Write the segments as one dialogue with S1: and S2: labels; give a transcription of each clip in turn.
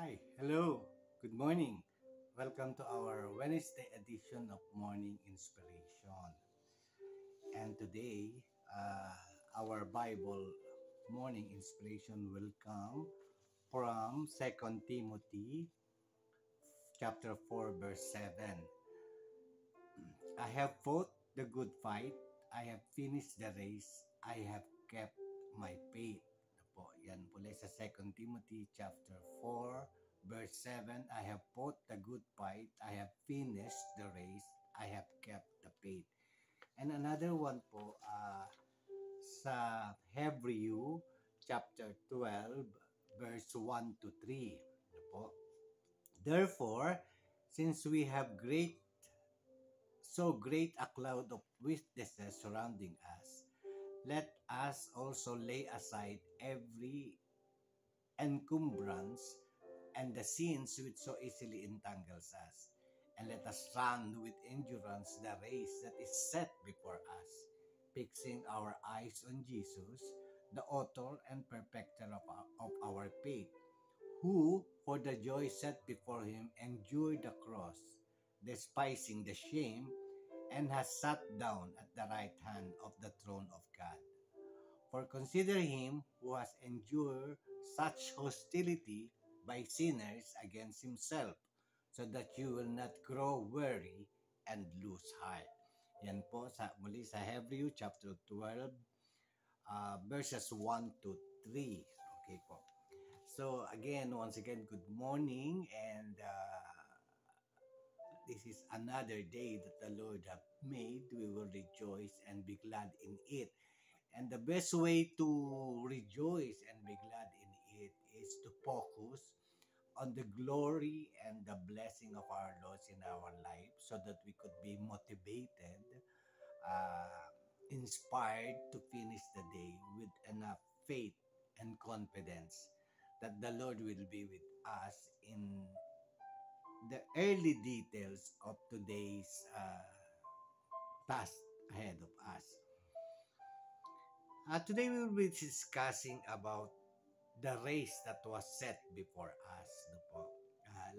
S1: Hi, hello, good morning. Welcome to our Wednesday edition of Morning Inspiration. And today, our Bible morning inspiration will come from Second Timothy chapter 4 verse 7. I have fought the good fight, I have finished the race, I have kept my faith. Ito po, yan po sa Second Timothy chapter 4 verse 7. I have fought the good fight, I have finished the race, I have kept the faith. And another one po sa Hebrew chapter 12 verse 1 to 3. Ito po. Therefore, since we have so great a cloud of witnesses surrounding us, let us also lay aside every encumbrance and the sins which so easily entangles us. And let us run with endurance the race that is set before us, fixing our eyes on Jesus, the author and perfecter of our faith, who, for the joy set before him, endured the cross, despising the shame, and has sat down at the right hand of the throne of God. For consider him who has endured such hostility by sinners against himself, so that you will not grow weary and lose heart. Yan po muli sa Hebrew chapter 12 verses 1 to 3. Okay po. So again, once again, good morning, and this is another day that the Lord have made. We will rejoice and be glad in it. And the best way to rejoice and be glad in it is to focus on the glory and the blessing of our Lord in our life, so that we could be motivated, inspired to finish the day with enough faith and confidence that the Lord will be with us in the early details of today's task ahead of us. Today we will be discussing about the race that was set before us. No po?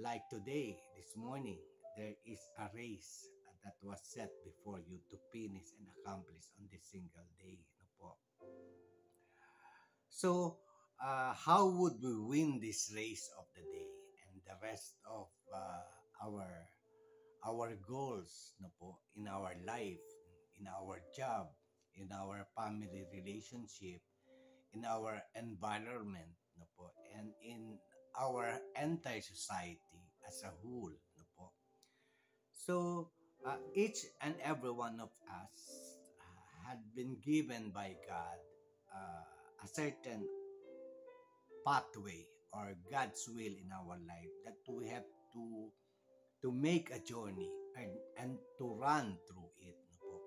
S1: Like today, this morning, there is a race that was set before you to finish and accomplish on this single day. No po? So, how would we win this race of the day and the rest of our goals, no po, in our life, in our job, in our family relationship, in our environment, no po, and in our entire society as a whole, no po. So, each and every one of us had been given by God a certain pathway or God's will in our life that we have to make a journey and to run through it, no po.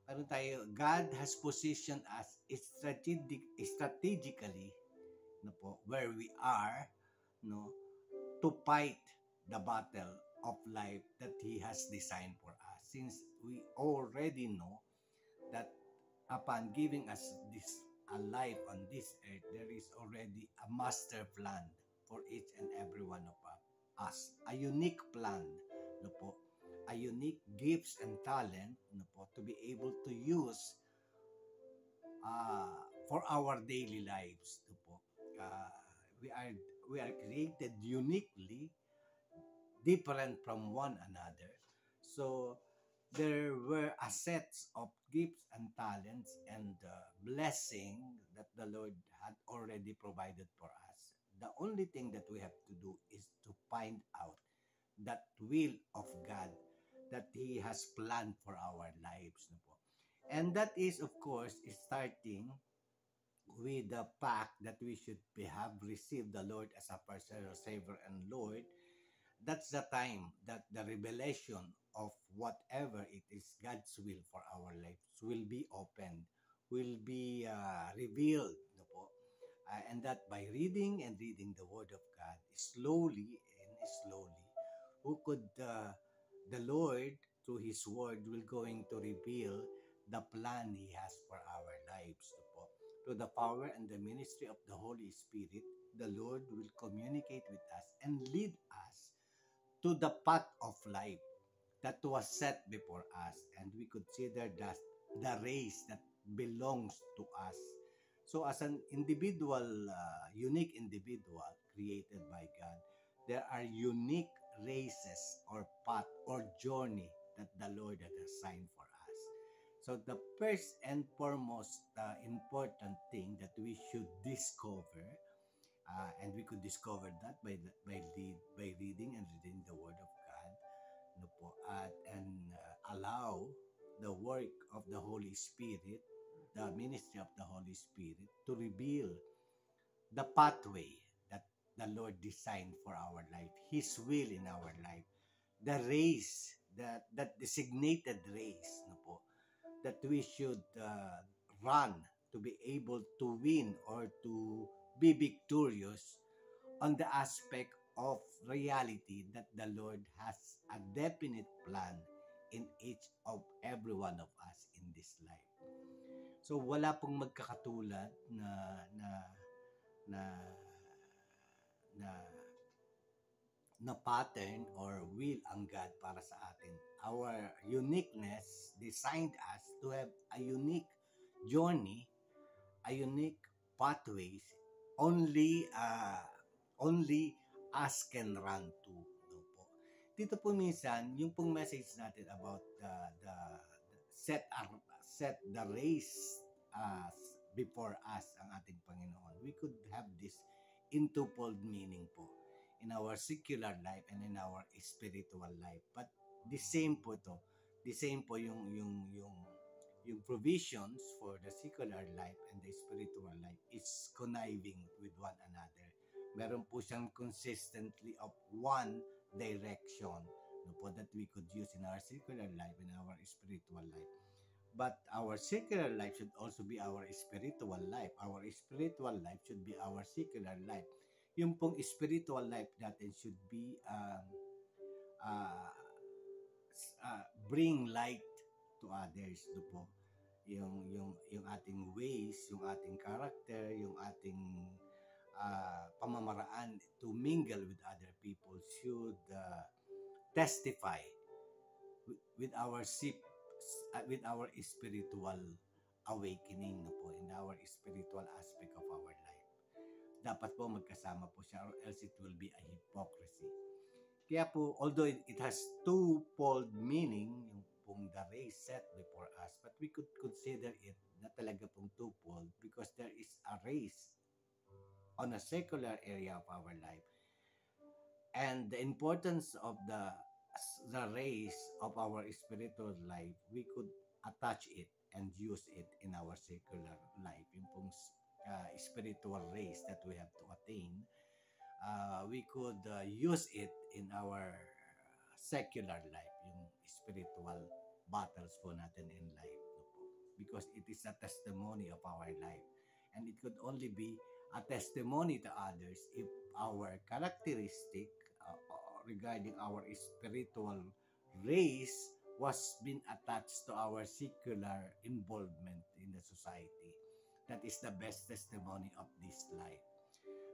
S1: Pero tayo, God has positioned us strategically, no po, where we are, no, to fight the battle of life that He has designed for us. Since we already know that upon giving us this a life on this earth, there is already a master plan for each and every one of us. A unique plan, no po, a unique gifts and talent, no po, to be able to use for our daily lives, no po. We are we are created uniquely, different from one another. So there were a sets of gifts and talents and blessing that the Lord had already provided for us. The only thing that we have to do is to find out that will of God that He has planned for our lives. No po? And that is, of course, starting with the fact that we should have received the Lord as a personal Savior and Lord. That's the time that the revelation of whatever it is God's will for our lives will be opened, will be revealed. No po? And that by reading and reading the Word of God, slowly and slowly, who could the Lord through His Word will going to reveal the plan He has for our lives. No po? through the power and the ministry of the Holy Spirit, the Lord will communicate with us and lead us to the path of life that was set before us, and we consider that the race that belongs to us. So, as an individual, unique individual created by God, there are unique races or path or journey that the Lord has assigned for us. So, the first and foremost important thing that we should discover, and we could discover that by reading and reading the Word of God, no po, and allow the work of the Holy Spirit, the ministry of the Holy Spirit, to reveal the pathway that the Lord designed for our life, His will in our life, the race, that designated race, no po, that we should run to be able to win or to be victorious on the aspect of reality that the Lord has a definite plan in each of every one of us in this life. So wala pong magkakatulad na na na pattern or will ang God para sa atin. Our uniqueness designed us to have a unique journey, a unique pathways, only us can run to. No po. Dito po minsan, yung pong message natin about the set the race before us ang ating Panginoon. We could have this in twofold meaning po in our secular life and in our spiritual life. But the same po to. The same po yung provisions for the secular life and the spiritual life is conniving with one another. Meron po siyang consistently of one direction, no po, that we could use in our secular life and our spiritual life. But our secular life should also be our spiritual life. Our spiritual life should be our secular life. Yung pong spiritual life natin should be bring light to others, no po. Yung ating ways, yung ating character, yung ating pamamaraan to mingle with other people should testify with our spiritual awakening, no po, in our spiritual aspect of our life. Dapat po magkasama po siya or else it will be a hypocrisy. Kaya po, although it has twofold meaning, yung pong the race set before us, but we could consider it na talaga pong twofold because there is a race on a secular area of our life. And the importance of the race of our spiritual life, we could attach it and use it in our secular life. Yung pong spiritual race that we have to attain, we could use it in our secular life, yung spiritual battles po natin in life, no po? Because it is a testimony of our life, and it could only be a testimony to others if our characteristic regarding our spiritual race was been attached to our secular involvement in the society. That is the best testimony of this life.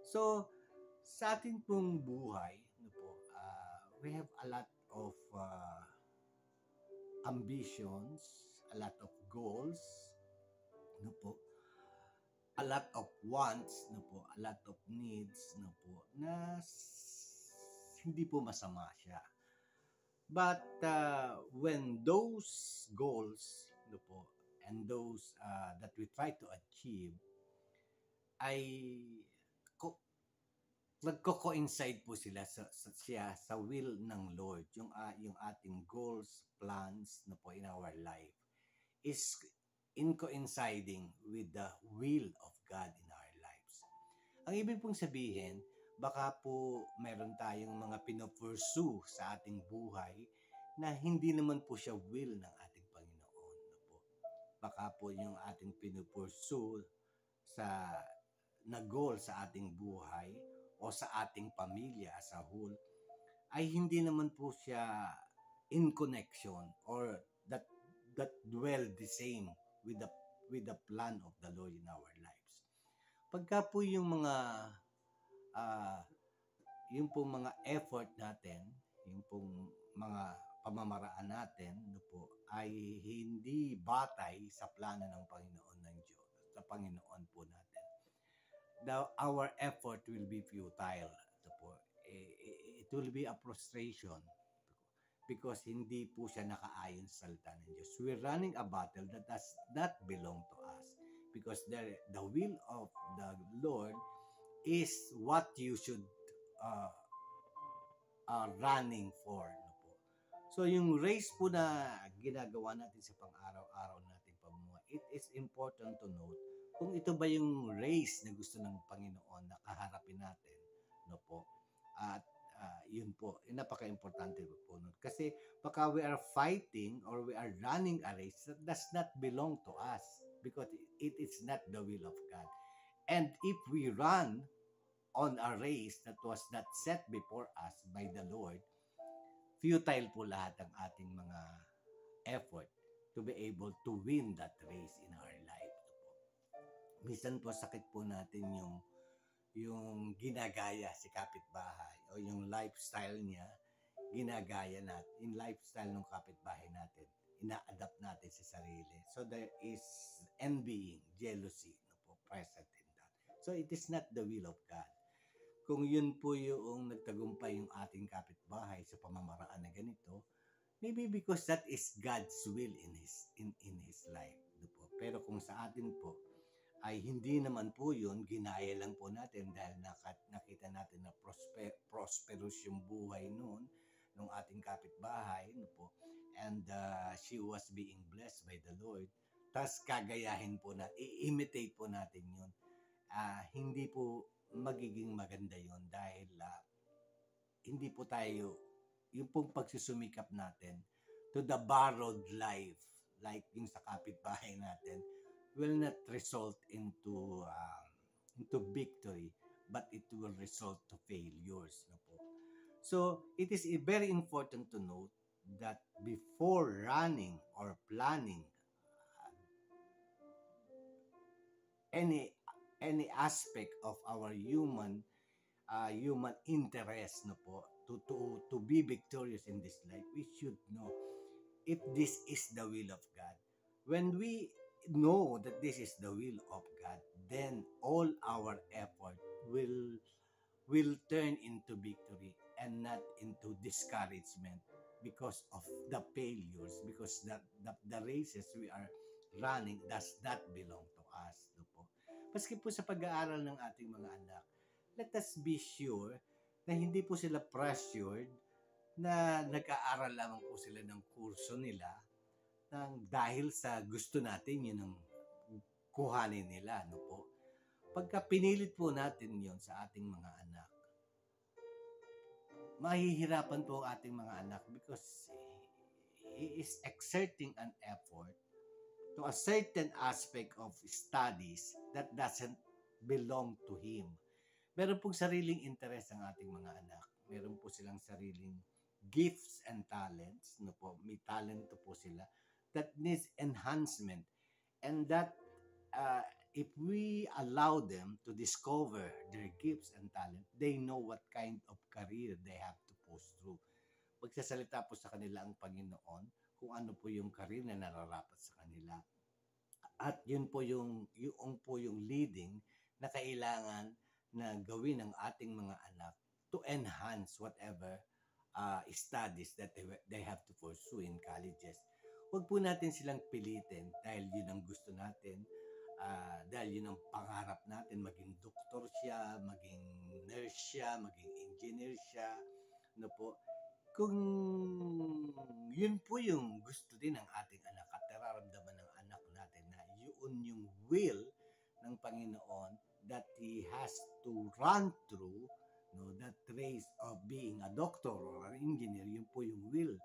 S1: So, sa ating pong buhay, no po, we have a lot of ambitions, a lot of goals, no po, a lot of wants, no po, a lot of needs, no po, na hindi po masama siya. But when those goals, no po, and those that we try to achieve ay nagko-coincide po sila sa will ng Lord, yung ating goals, plans, no po, in our life is in coinciding with the will of God in our lives. Ang ibig pong sabihin, baka po meron tayong mga pinopursue sa ating buhay na hindi naman po siya will ng ating Panginoon, no po. Baka po yung ating pinopursue na goal sa ating buhay o sa ating pamilya as a whole ay hindi naman po siya in connection or that dwell the same with the plan of the Lord in our lives. pagka po ah, yung pong mga effort natin, yung pong mga pamamaraan natin, no po, ay hindi batay sa plano ng Panginoon ng Diyos, sa Panginoon po natin. Our effort will be futile. No po. It will be a frustration because hindi po siya nakaayon sa salita ng Diyos. We're running a battle that does not belong to us because the will of the Lord is what you should uh, running for. No po. So yung race po na ginagawa natin sa pang-araw-araw natin pamumuhay, it is important to note kung ito ba yung race na gusto ng Panginoon na kaharapin natin. No po. At yun po, napaka-importante po nun. Kasi baka we are fighting or we are running a race that does not belong to us because it is not the will of God. And if we run on a race that was not set before us by the Lord, futile po lahat ang ating mga effort to be able to win that race in our life. Minsan po sakit po natin yung ginagaya si kapitbahay o yung lifestyle niya, ginagaya natin, yung lifestyle ng kapitbahay natin, ina-adapt natin sa sarili. So there is envying, jealousy, no po, present in that. So it is not the will of God. Kung yun po yung nagtagumpay yung ating kapitbahay sa pamamaraan na ganito, maybe because that is God's will in his life. No po. Pero kung sa atin po, ay hindi naman po yun, ginaya lang po natin dahil nakita natin na prosperous yung buhay noon ng ating kapitbahay, no po, and she was being blessed by the Lord. Tas kagayahin po na, i-imitate po natin yun. Hindi po magiging maganda yun dahil hindi po tayo, yung pong pagsusumikap natin to the borrowed life, like yung sa kapitbahay natin, will not result into victory, but it will result to failures. No po. So, it is very important to note that before running or planning any aspect of our human interest, no po, to be victorious in this life, we should know if this is the will of God. When we know that this is the will of God, then all our effort will turn into victory and not into discouragement because of the failures, because the races we are running does not belong to us. No po. Maski po sa pag-aaral ng ating mga anak, let us be sure na hindi po sila pressured na nag-aaral lamang po sila ng kurso nila dahil sa gusto natin yun ang kuhanin nila, no po. Pagka pinilit po natin yun sa ating mga anak, mahihirapan po ang ating mga anak because he is exerting an effort to a certain aspect of studies that doesn't belong to him. Meron pong sariling interest ang ating mga anak. Meron po silang sariling gifts and talents, no po. May talento po sila that needs enhancement, and that if we allow them to discover their gifts and talent, they know what kind of career they have to push through. Magsasalita po sa kanila ang Panginoon kung ano po yung career na nararapat sa kanila. At yun po yung leading na kailangan na gawin ng ating mga anak to enhance whatever studies that they have to pursue in colleges. Huwag po natin silang pilitin dahil yun ang gusto natin, dahil yun ang pangarap natin, maging doktor siya, maging nurse siya, maging engineer siya, no po. Kung yun po yung gusto din ng ating anak at nararamdaman ng anak natin na yun yung will ng Panginoon that he has to run through, no, that race of being a doctor or an engineer, yun po yung will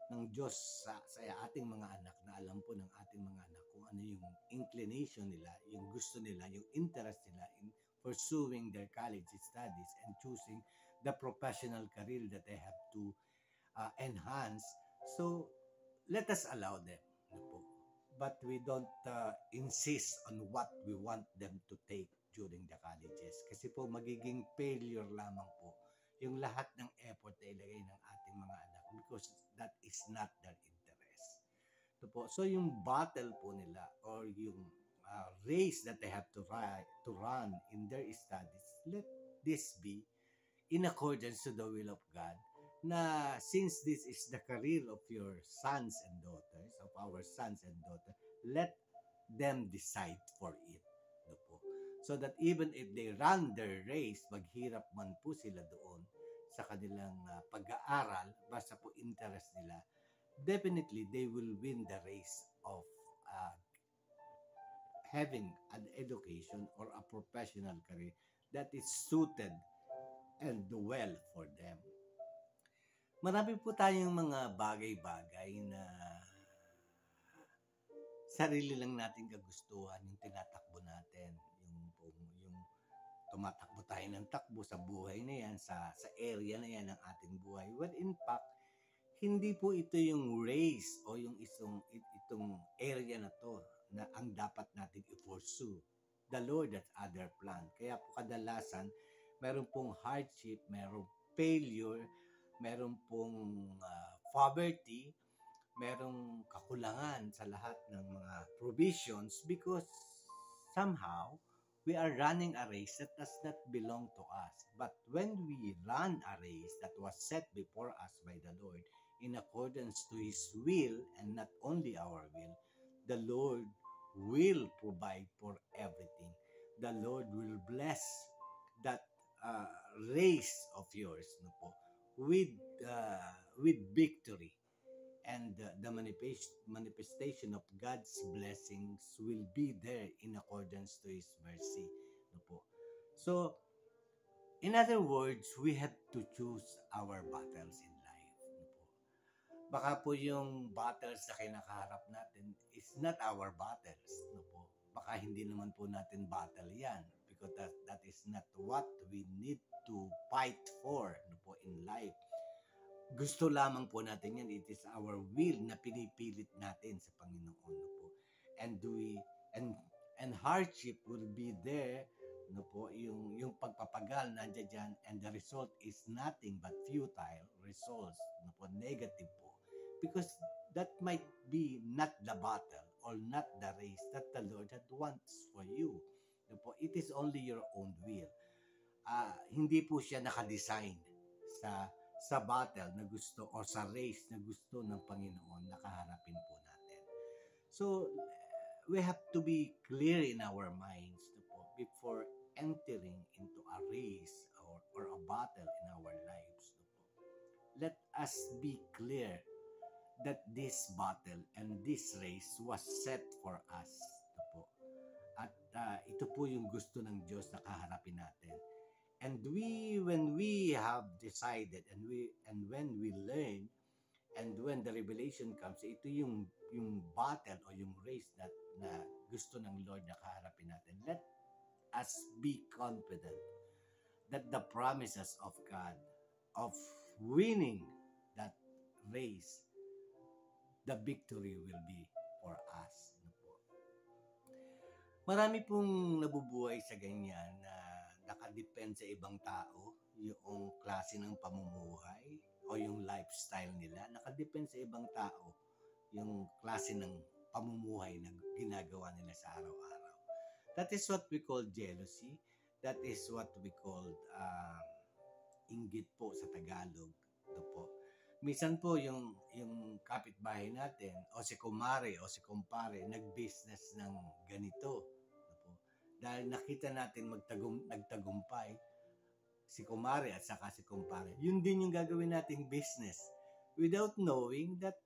S1: ng Diyos sa ating mga anak, na alam po ng ating mga anak kung ano yung inclination nila, yung gusto nila, yung interest nila in pursuing their college studies and choosing the professional career that they have to enhance. So, let us allow them. No po. but we don't insist on what we want them to take during the colleges. Kasi po magiging failure lamang po yung lahat ng effort na ilagay ng ating mga anak because that is not their interest. Ito po. So yung battle po nila or yung race that they have to run in their studies, let this be in accordance to the will of God, na since this is the career of your sons and daughters, of our sons and daughters, let them decide for it. No po. So that even if they run their race, maghirap man po sila doon sa kanilang pag-aaral, basta po interest nila, definitely they will win the race of having an education or a professional career that is suited and well for them. Marami po tayong mga bagay-bagay na sarili lang natin kagustuhan, yung tinatakbo natin, yung tumatakbo tayo ng takbo sa buhay na yan, sa area na yan ng ating buhay. Well, in fact, hindi po ito yung race o yung itong area na to na ang dapat natin i-pursue. The Lord has other plan. Kaya po kadalasan, meron pong hardship, meron failure, meron pong poverty, merong kakulangan sa lahat ng mga provisions because somehow we are running a race that does not belong to us. But when we run a race that was set before us by the Lord in accordance to His will and not only our will, the Lord will provide for everything. The Lord will bless that race of yours, no po, with victory. And the manifestation of God's blessings will be there in accordance to His mercy. No po. So, in other words, we have to choose our battles in life. No po. Baka po yung battles na kinakaharap natin is not our battles. No po. Baka hindi naman po natin battle yan because that is not what we need to fight for, no po, in life. Gusto lamang po natin yan. It is our will na pinipilit natin sa Panginoon. No po. And hardship will be there. No po, yung pagpapagal nandiyan dyan, and the result is nothing but futile results. No po, negative po. Because that might be not the battle or not the race that the Lord had wants for you. No po, it is only your own will. Hindi po siya nakadesign sa battle na gusto or sa race na gusto ng Panginoon na kaharapin po natin. So, we have to be clear in our minds po, before entering into a race or a battle in our lives. Po. Let us be clear that this battle and this race was set for us. Po. At ito po yung gusto ng Diyos na kaharapin natin. And when we have decided and when we learn and when the revelation comes, ito yung battle o yung race na gusto ng Lord na kaharapin natin. Let us be confident that the promises of God of winning that race, the victory will be for us. Marami pong nabubuhay sa ganyan na nakadepend sa ibang tao, yung klase ng pamumuhay o yung lifestyle nila. Nakadepend sa ibang tao, yung klase ng pamumuhay na ginagawa nila sa araw-araw. That is what we call jealousy. That is what we call inggit po sa Tagalog. Ito po. Minsan po yung kapitbahay natin o si kumare o si kumpare nag-business ng ganito. Dahil nakita natin nagtagumpay si kumare at saka si kumpare. Yun din yung gagawin nating business without knowing that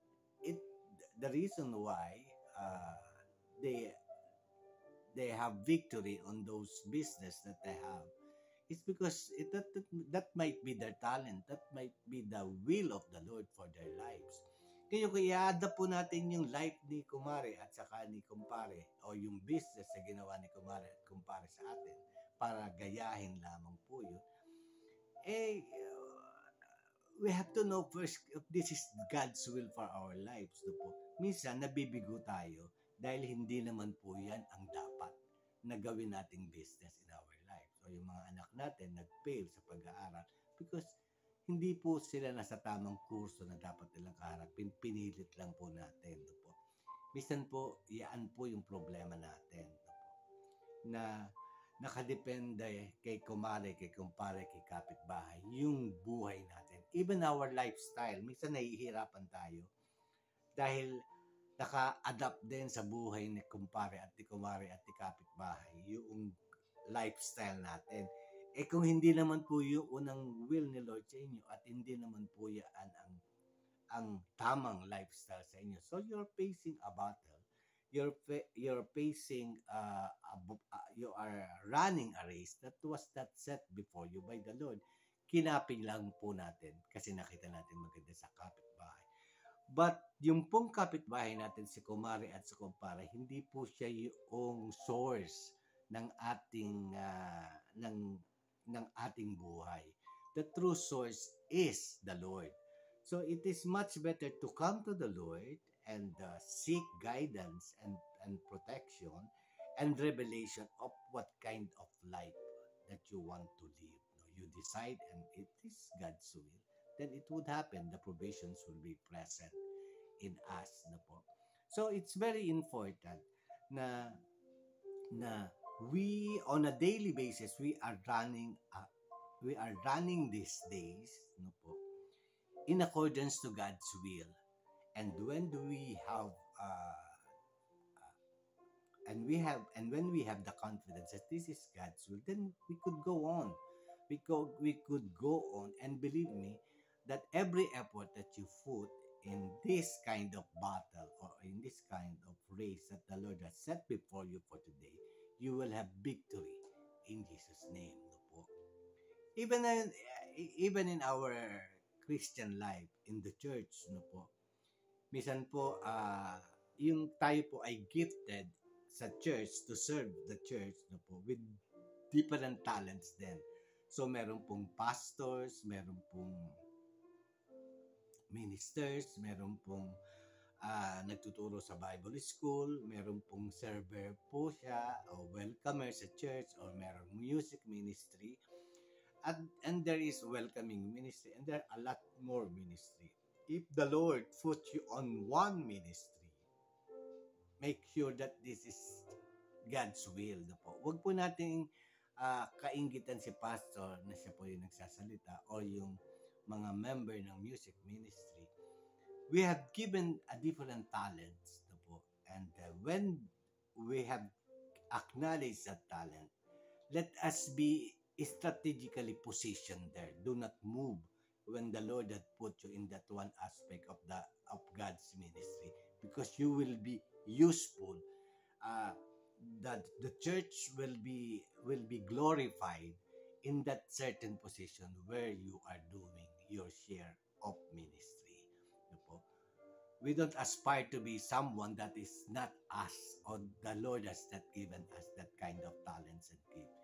S1: the reason why they have victory on those business that they have is because that might be their talent, that might be the will of the Lord for their lives. Kaya i-adapt po natin yung life ni kumare at saka ni kumpare o yung business na ginawa ni kumare at kumpare sa atin para gayahin lamang po yun. We have to know first if this is God's will for our lives. No po. Minsan, nabibigo tayo dahil hindi naman po yan ang dapat na gawin nating business in our life. So yung mga anak natin nag-fail sa pag-aaral because hindi po sila nasa tamang kurso na dapat nilang kaharapin. Pinilit lang po natin. No po. Minsan po, yan po yung problema natin. No po, na nakadepende kay kumare, kay kumpare, kay kapitbahay, yung buhay natin. Even our lifestyle, minsan nahihirapan tayo dahil naka-adapt din sa buhay ni kumpare at ni kumare at ni kapitbahay yung lifestyle natin. Eh kung hindi naman po yung unang will ni Lord sa inyo at hindi naman po yan ang tamang lifestyle sa inyo. So you're facing a battle. You're facing you are running a race that was not set before you by the Lord. Kinapin lang po natin kasi nakita natin maganda sa kapitbahay. But yung pong kapitbahay natin, si kumare at si kumpare, hindi po siya yung source ng ating ng ating buhay. The true source is the Lord. So it is much better to come to the Lord and seek guidance and protection and revelation of what kind of life that you want to live. No, you decide and it is God's will, then it would happen. The provisions will be present in us. No po. So it's very important na we on a daily basis we are running these days, no po, in accordance to God's will. And when do we have and when we have the confidence that this is God's will, then we could go on. We could go on, and believe me that every effort that you put in this kind of battle or in this kind of race that the Lord has set before you for today, you will have victory in Jesus' name. No po. Even in our Christian life in the church, no po. Minsan po yung tayo po ay gifted sa church to serve the church, no po, with different talents din. So meron pong pastors, meron pong ministers, meron pong nagtuturo sa Bible school, meron pong server po siya o welcomer sa church, or merong music ministry. And there is welcoming ministry, and there are a lot more ministry. If the Lord puts you on one ministry, make sure that this is God's will. No po. Huwag po nating kainggitan si pastor na siya po yung nagsasalita or yung mga member ng music ministry. We have given a different talents. No po. And when we have acknowledged that talent, let us be strategically positioned there. Do not move when the Lord had put you in that one aspect of God's ministry, because you will be useful. That the church will be glorified in that certain position where you are doing your share of ministry. We don't aspire to be someone that is not us, or the Lord has not given us that kind of talents and gifts.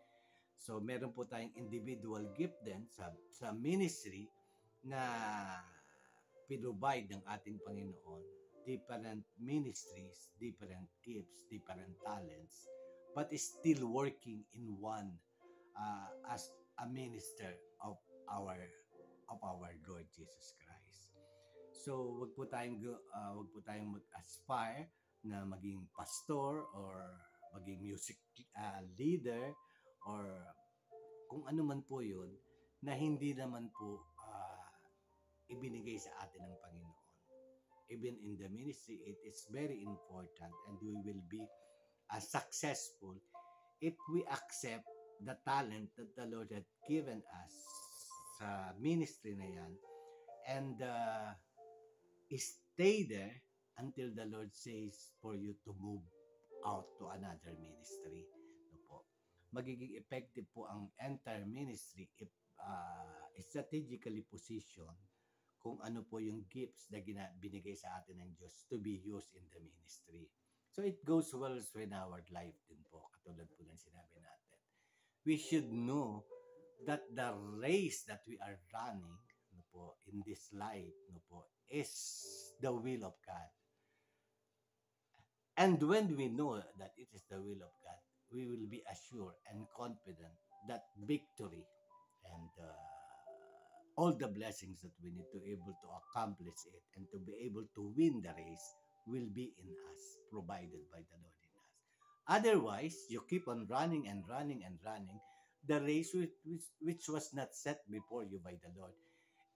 S1: So, meron po tayong individual gift din sa ministry na pinrovide ng ating Panginoon. Different ministries, different gifts, different talents, but is still working in one as a minister of our Lord Jesus Christ. So, wag po tayong mag-aspire na maging pastor or maging music leader or kung ano man po yun na hindi naman po ibinigay sa atin ng Panginoon. Even in the ministry, it is very important, and we will be successful if we accept the talent that the Lord had given us sa ministry na yan, and stay there until the Lord says for you to move out to another ministry. Magiging effective po ang entire ministry if strategically positioned kung ano po yung gifts na binigay sa atin ng Diyos to be used in the ministry. So it goes well in our life din po, katulad po ng sinabi natin. We should know that the race that we are running, no po, in this life, no po, is the will of God. And when we know that it is the will of God, we will be assured and confident that victory and all the blessings that we need to able to accomplish it and to be able to win the race will be in us, provided by the Lord in us. Otherwise, you keep on running and running and running the race which was not set before you by the Lord.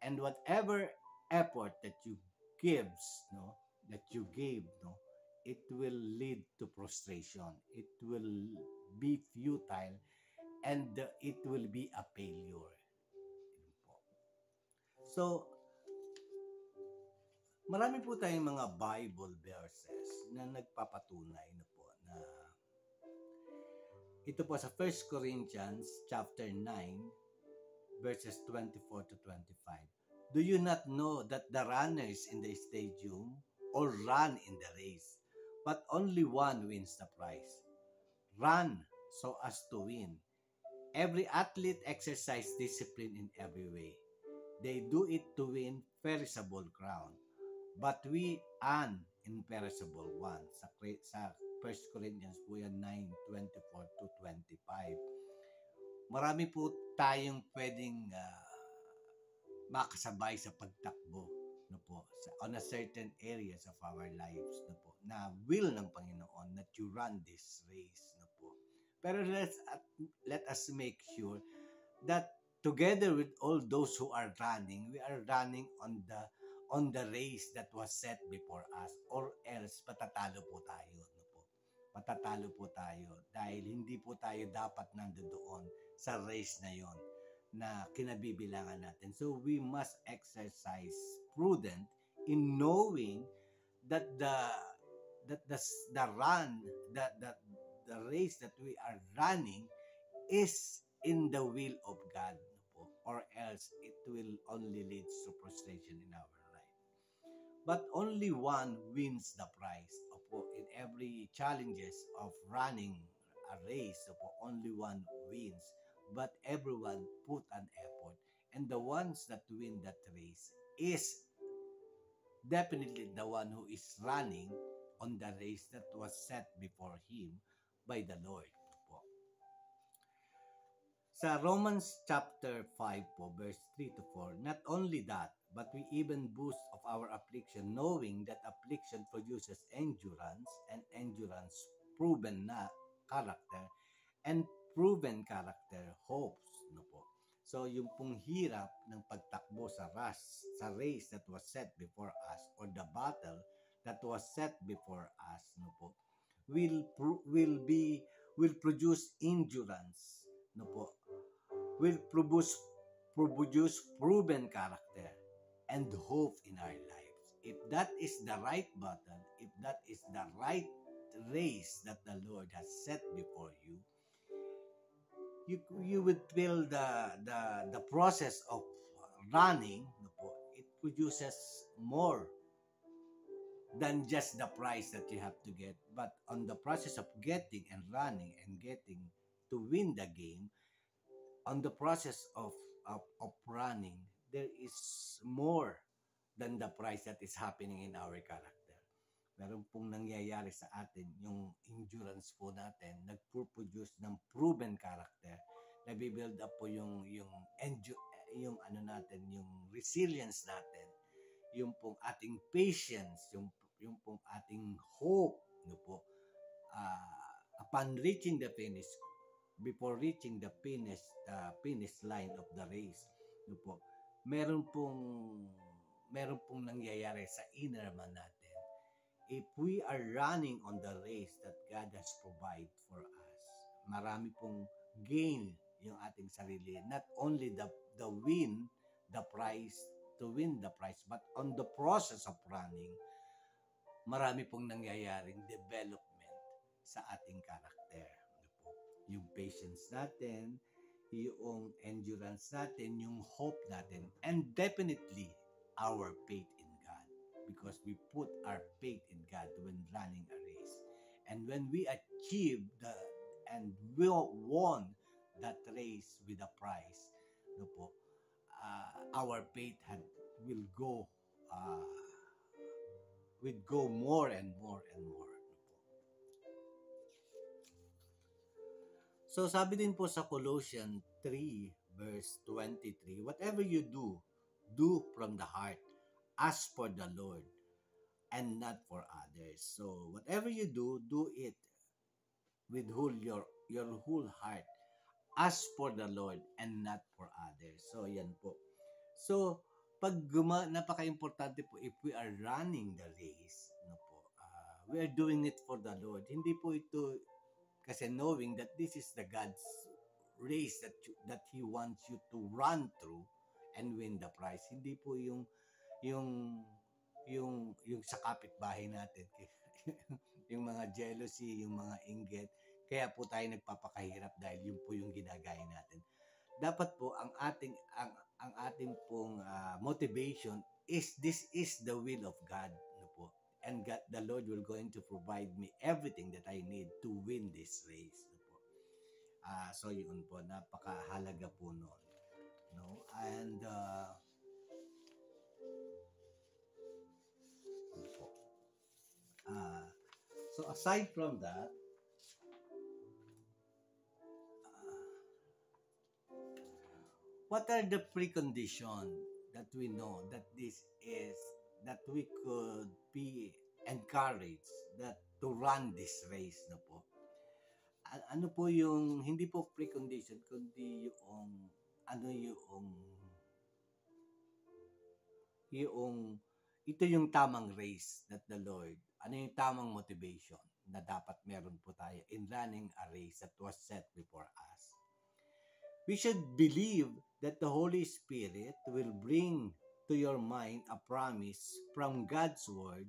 S1: And whatever effort that you gives, no, that you gave, no, it will lead to frustration. It will be futile and it will be a failure. So, marami po tayong mga Bible verses na nagpapatunay na po na ito po sa 1 Corinthians chapter 9 verses 24 to 25. Do you not know that the runners in the stadium all run in the race, but only one wins the prize? Run so as to win. Every athlete exercise discipline in every way. They do it to win perishable crown, but we an imperishable one. Sa 1 Corinthians po yan 9:24 to 25. Marami po tayong pwedeng makasabay sa pagtakbo, no po, on a certain areas of our lives, no po, na will ng Panginoon that you run this race, no po. Pero let us make sure that together with all those who are running, we are running on the race that was set before us, or else patatalo po tayo, no po. Patatalo po tayo dahil hindi po tayo dapat nandoon sa race na yon na kinabibilangan natin. So we must exercise prudent in knowing that the run, the race that we are running is in the will of God, or else it will only lead to frustration in our life. But only one wins the prize. In every challenges of running a race, only one wins. But everyone put an effort. And the ones that win that race is definitely the one who is running on the race that was set before him by the Lord. Sa Romans chapter 5 po, verse 3 to 4, not only that, but we even boast of our affliction, knowing that affliction produces endurance, and endurance proven na character, and proven character hopes, no po. So yung pong hirap ng pagtakbo sa race that was set before us, or the battle that was set before us, no po, will produce endurance, no po, will produce proven character and hope in our lives. If that is the right battle, if that is the right race that the Lord has set before you, you would feel the process of running, it produces more than just the prize that you have to get. But on the process of getting and running and getting to win the game, on the process of running, there is more than the price that is happening in our character. Meron pong nangyayari sa atin, yung endurance po natin, nagpo-produce ng proven character, nabibuild up po yung ano natin, yung resilience natin, yung pong ating patience, yung pong ating hope, no po, upon reaching the finish, before reaching the finish line of the race, no po, meron pong nangyayari sa inner man natin. If we are running on the race that God has provided for us, marami pong gain yung ating sarili. Not only the win, the prize, to win the prize, but on the process of running, marami pong nangyayaring development sa ating character. Yung patience natin, yung endurance natin, yung hope natin, and definitely our faith in God, because we put our faith in God when running a race. And when we achieve and we won that race with a prize, no po, our faith will go more and more and more, no po. So sabi din po sa Colossians 3 verse 23, whatever you do, do from the heart, as for the Lord and not for others. So whatever you do it with your whole heart, as for the Lord and not for others. So yan po. So pag napaka-importante po if we are running the race, no po, we are doing it for the Lord. Hindi po ito kasi knowing that this is the God's race that He wants you to run through and win the prize. Hindi po yung yung sa kapitbahay natin. Yung mga jealousy, yung mga inggit. Kaya po tayo nagpapakahirap dahil yun po yung ginagaya natin. Dapat po ang ating pong motivation is this is the will of God, no po. And God, the Lord will going to provide me everything that I need to win this race, no po. So yun po, napakahalaga po noon, no? And ano po. So aside from that, what are the preconditions that we know that this is that we could be encouraged that to run this race, no po? Ano po yung hindi po precondition kundi yung ano yung ito yung tamang race that the Lord, ano yung tamang motivation na dapat meron po tayo in running a race that was set before us. We should believe that the Holy Spirit will bring to your mind a promise from God's Word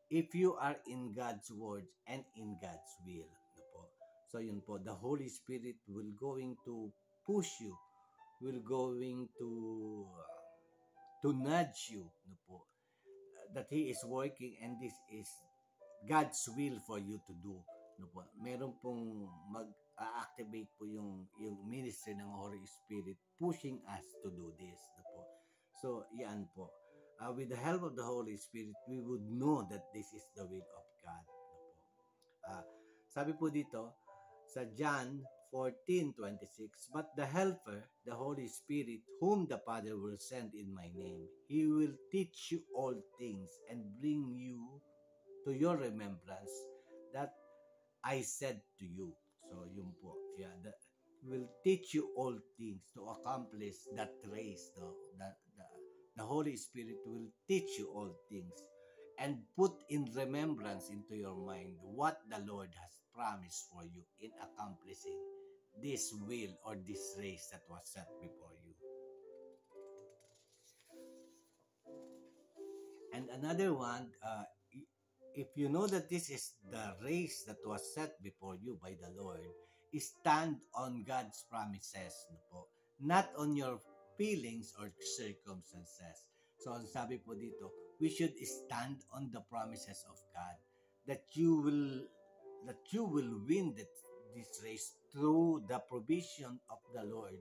S1: if you are in God's Word and in God's will. No po? So yun po, the Holy Spirit will going to push you, will going to nudge you, no po, that He is working and this is God's will for you to do. No po? Meron pong mag-activate po yung ministry ng Holy Spirit pushing us to do this. No po? So, yan po. With the help of the Holy Spirit, we would know that this is the will of God. No po? Sabi po dito, sa John 14:26, but the Helper, the Holy Spirit, whom the Father will send in my name, He will teach you all things and bring you to your remembrance that I said to you. So, yun po. Yeah, that will teach you all things to accomplish that race. The Holy Spirit will teach you all things and put in remembrance into your mind what the Lord has promised for you in accomplishing this will or this race that was set before you. And another one, if you know that this is the race that was set before you by the Lord, stand on God's promises, no po? Not on your feelings or circumstances. So, ang sabi po dito, we should stand on the promises of God that you will win this race through the provision of the Lord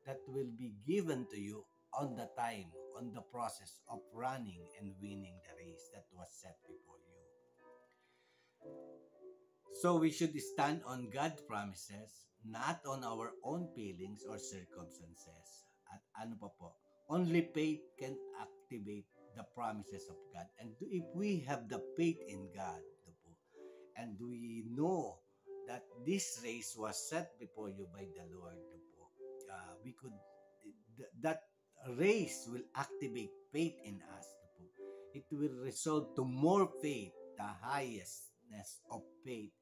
S1: that will be given to you on the time, on the process of running and winning the race that was set before you. So we should stand on God's promises, not on our own feelings or circumstances. At ano pa po? Only faith can activate the promises of God. And if we have the faith in God, and we know that this race was set before you by the Lord, we could, that race will activate faith in us. It will result to more faith, the highestness of faith,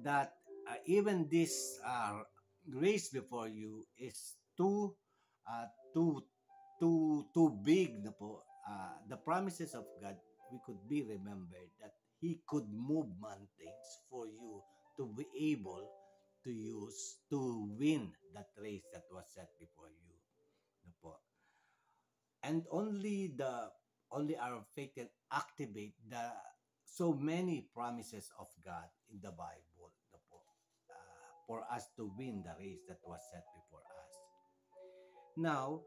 S1: that even this race before you is too big na po. The promises of God, we could be remembered that He could move mountains for you to be able to use to win that race that was set before you. No po. And only our faith can activate the so many promises of God in the Bible, no po, for us to win the race that was set before us. Now,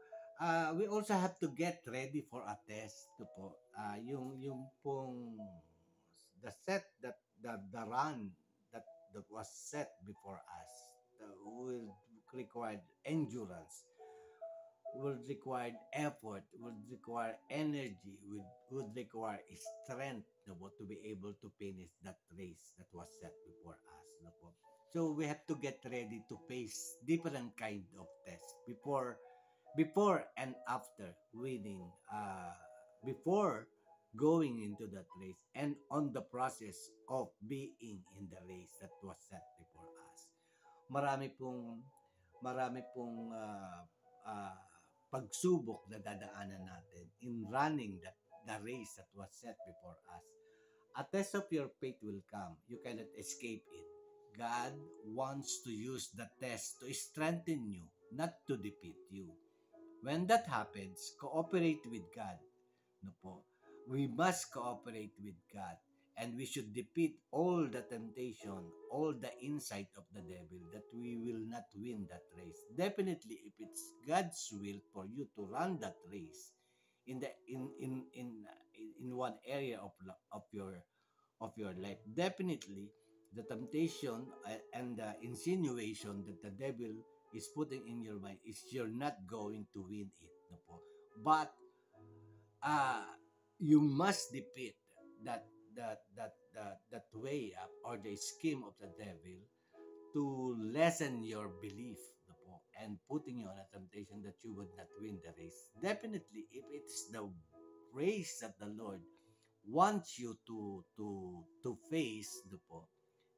S1: we also have to get ready for a test, no po. Yung pong the set that the run that was set before us, will require endurance, would require effort, would require energy, would require strength, no po, to be able to finish that race that was set before us. No po. So we have to get ready to face different kind of tests before and after winning, before going into that race and on the process of being in the race that was set before us. Marami pong marami pong pagsubok na dadaanan natin in running the race that was set before us. A test of your faith will come. You cannot escape it. God wants to use the test to strengthen you, not to defeat you. When that happens, cooperate with God. No po. We must cooperate with God, and we should defeat all the temptation, all the insight of the devil that we will not win that race. Definitely, if it's God's will for you to run that race in the in one area of your life, definitely the temptation and the insinuation that the devil is putting in your mind is you're not going to win it. No po. But uh, you must defeat that that way up or the scheme of the devil to lessen your belief, no po, and putting you on a temptation that you would not win the race. Definitely, if it's the race that the Lord wants you to face, no po,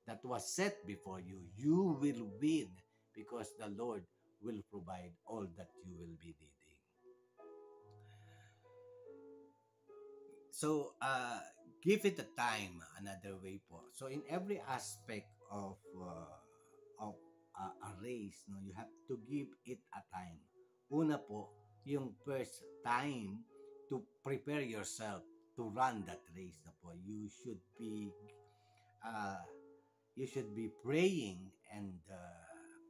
S1: that was set before you, you will win because the Lord will provide all that you will be needing. So, give it a time, another way po. So, in every aspect of a race, no, you have to give it a time. Una po, yung first time to prepare yourself to run that race na po. Uh, you should be praying and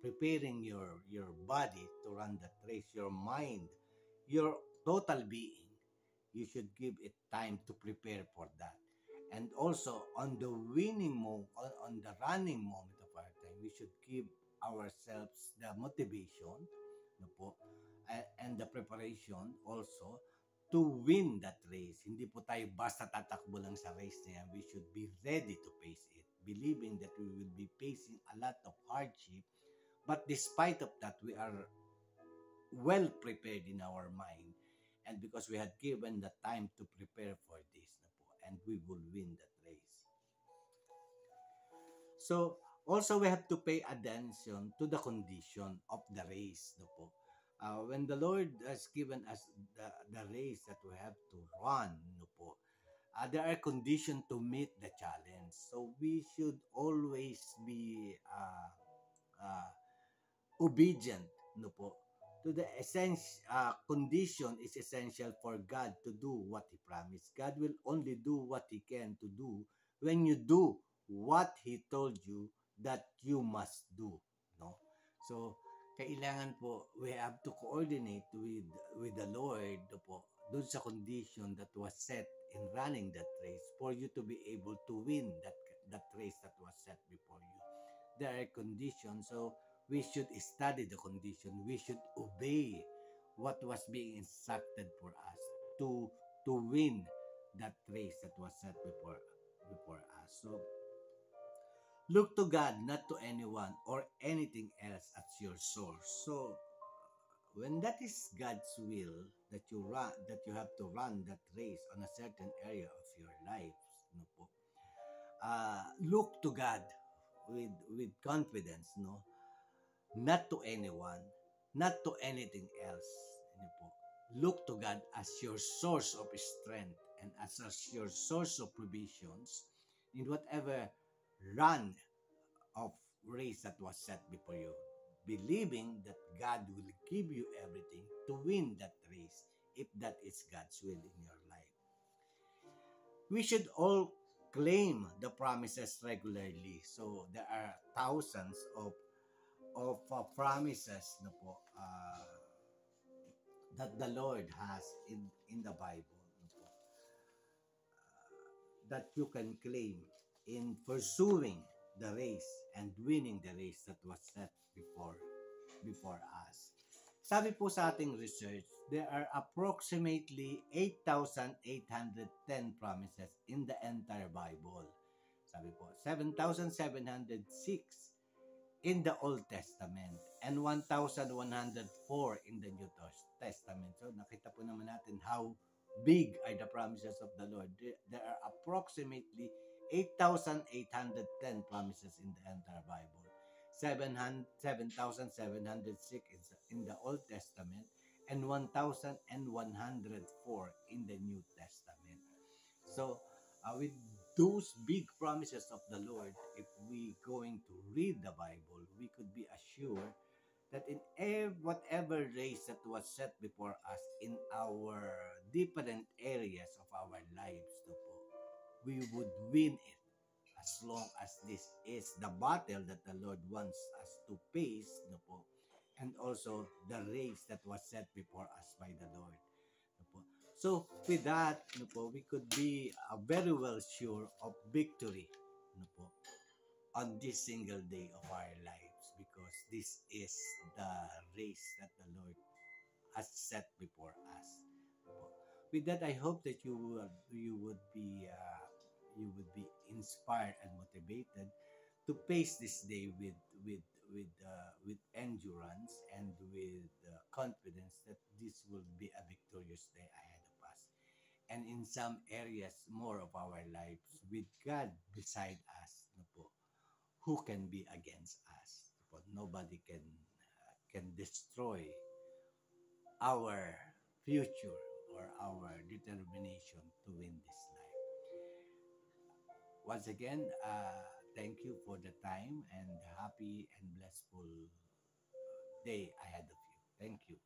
S1: preparing your body to run that race, your mind, your total being. You should give it time to prepare for that. And also on the on the running moment of our time, we should give ourselves the motivation, no po, and the preparation also to win that race. Hindi po tayo basta tatakbo lang sa race na yan. We should be ready to face it, believing that we will be facing a lot of hardship. But despite of that, we are well prepared in our mind, and because we had given the time to prepare for this na po, and we will win that race. So also we have to pay attention to the condition of the race no po. When the Lord has given us the race that we have to run no po, there are conditions to meet the challenge, so we should always be uh, obedient no po to the essence. Condition is essential for God to do what He promised. God will only do what He can to do when you do what He told you that you must do, no? So kailangan po we have to coordinate with the Lord no po dun sa condition that was set in running that race for you to be able to win that race that was set before you. There are conditions, so we should study the condition. We should obey what was being instructed for us to win that race that was set before us. So look to God, not to anyone or anything else as your source. So when that is God's will that you have to run that race on a certain area of your life, no po, look to God with confidence, no, not to anyone, not to anything else. Ano po? Look to God as your source of strength and as your source of provisions in whatever run of race that was set before you, believing that God will give you everything to win that race if that is God's will in your life. We should all claim the promises regularly. So there are thousands of promises na po, that the Lord has in the Bible na po, that you can claim in pursuing the race and winning the race that was set before us. Sabi po sa ating research, there are approximately 8,810 promises in the entire Bible. Sabi po, 7,706 in the Old Testament and 1,104 in the New Testament. So nakita po naman natin how big are the promises of the Lord. There are approximately 8,810 promises in the entire Bible. 7,706 is in the Old Testament and 1,104 in the New Testament. So, with those big promises of the Lord, if we going to read the Bible, we could be assured that in whatever race that was set before us in our different areas of our lives, no po, we would win it as long as this is the battle that the Lord wants us to face, no po, and also the race that was set before us by the Lord. No po. So, with that, no po, we could be very well sure of victory, no po, on this single day of our lives because this is the race that the Lord has set before us. With that, I hope that you would be inspired and motivated to face this day with endurance and with confidence that this will be a victorious day ahead of us. And in some areas more of our lives, with God beside us, no po, who can be against us? No po, nobody can destroy our future or our determination to win this life. Once again, thank you for the time and happy and blissful day ahead of you. Thank you.